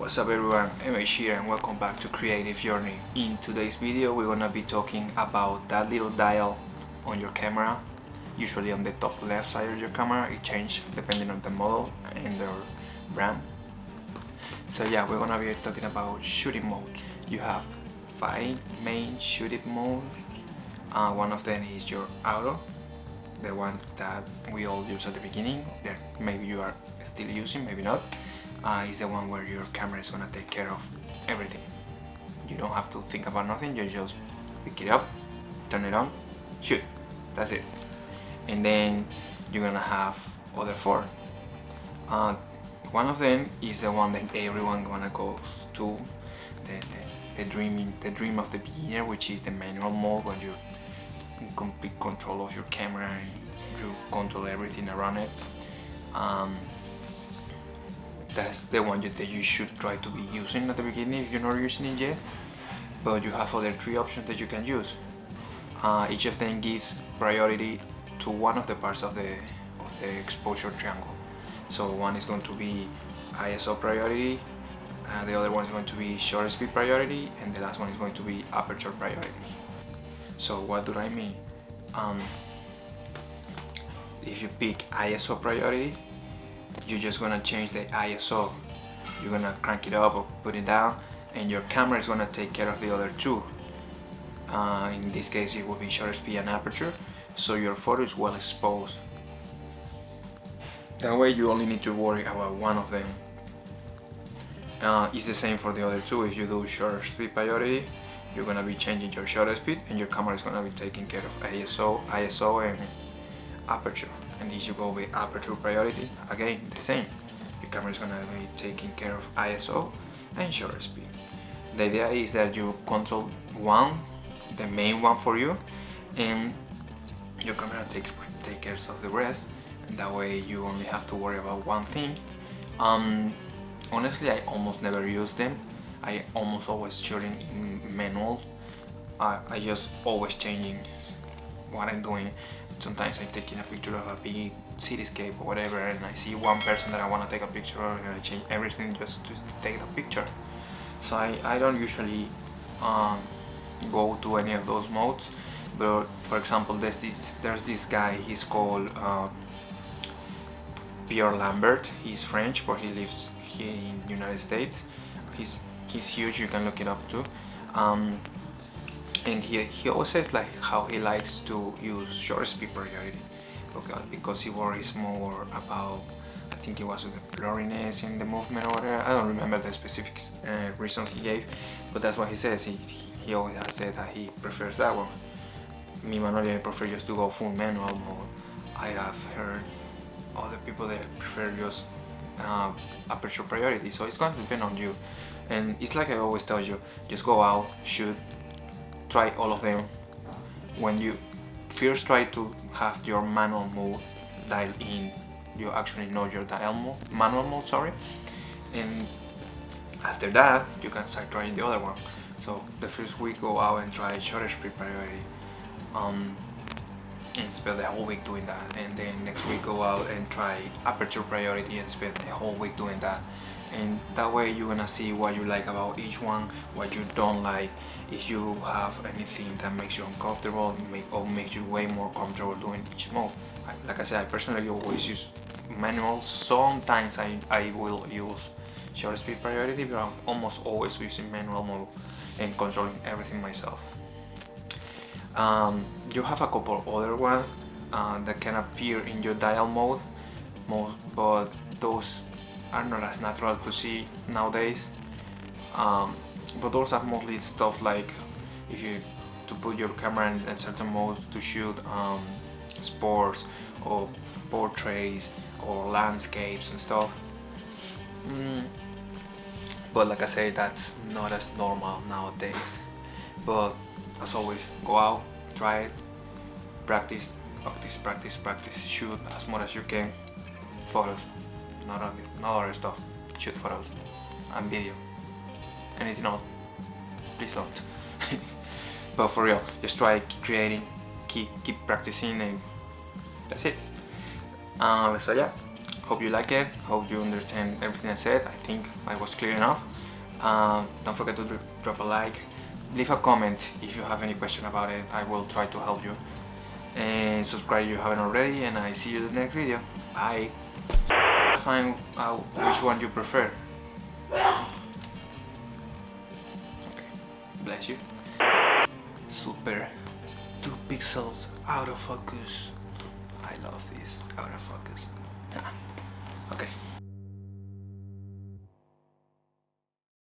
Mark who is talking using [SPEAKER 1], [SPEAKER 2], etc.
[SPEAKER 1] What's up everyone, MH here and welcome back to Creative Journey. In today's video we're gonna be talking about that little dial on your camera. Usually on the top left side of your camera, it changes depending on the model and the brand. So yeah, we're gonna be talking about shooting modes. You have 5 main shooting modes. One of them is your auto, the one that we all use at the beginning, that maybe you are still using, maybe not. Is the one where your camera is gonna take care of everything. You don't have to think about nothing, you just pick it up, turn it on, shoot, that's it. And then you're gonna have other 4. One of them is the one that everyone gonna go to, the dream of the beginner, which is the manual mode, where you're in complete control of your camera and you control everything around it. That's the one that you should try to be using at the beginning if you're not using it yet, but you have other 3 options that you can use. Each of them gives priority to one of the parts of the exposure triangle. So one is going to be ISO priority, the other one is going to be shutter speed priority, and the last one is going to be aperture priority. So what do I mean? If you pick ISO priority, you're just gonna change the ISO. You're gonna crank it up or put it down, and your camera is gonna take care of the other 2. In this case it will be shutter speed and aperture, so your photo is well exposed. That way you only need to worry about one of them. It's the same for the other 2. If you do shutter speed priority, you're gonna be changing your shutter speed and your camera is gonna be taking care of ISO and aperture. And if you go with aperture priority, again the same. Your camera is gonna be taking care of ISO and shutter speed. The idea is that you control one, the main one for you, and your camera take care of the rest. And that way you only have to worry about one thing. Honestly, I almost never use them. I almost always shooting in manual. I just always changing what I'm doing. Sometimes I'm taking a picture of a big cityscape or whatever, and I see one person that I want to take a picture of, and I change everything just to take the picture. So I don't usually go to any of those modes. But for example, there's this guy, he's called Pierre Lambert. He's French, but he lives here in the United States. He's huge, you can look it up too. And he always says like how he likes to use shutter speed priority because he worries more about, I think it was the blurriness in the movement or whatever. I don't remember the specific reason he gave, but that's what he says. He always has said that he prefers that one. Me manually, I prefer just to go full manual mode. I have heard other people that prefer just aperture priority, so it's going to depend on you. And it's like I always tell you, just go out, shoot, try all of them. When you first try to have your manual mode dialed in, you actually know your manual mode, sorry. And after that, you can start trying the other one. So the first week, go out and try shutter speed priority, and spend the whole week doing that. And then next week, go out and try aperture priority and spend the whole week doing that. And that way you're gonna see what you like about each one, what you don't like. If you have anything that makes you uncomfortable or makes you way more comfortable doing each mode. Like I said, I personally always use manual. Sometimes I will use shutter speed priority, but I'm almost always using manual mode and controlling everything myself. You have a couple other ones that can appear in your dial mode, but those are not as natural to see nowadays. But those are mostly stuff like if you to put your camera in certain modes to shoot sports or portraits or landscapes and stuff. But like I say, that's not as normal nowadays. But as always, go out, try it, practice, shoot as much as you can. Photos, not other stuff. Shoot photos and video. Anything else, please don't. But for real, just try creating, keep practicing, and that's it. So yeah, Hope you like it, hope you understand everything I said. I think I was clear enough. Don't forget to drop a like, leave a comment if you have any question about it. I will try to help you, and subscribe if you haven't already, and I see you in the next video. Bye. Find out which one you prefer. Okay, bless you. Super 2 pixels out of focus. I love this out of focus. Okay.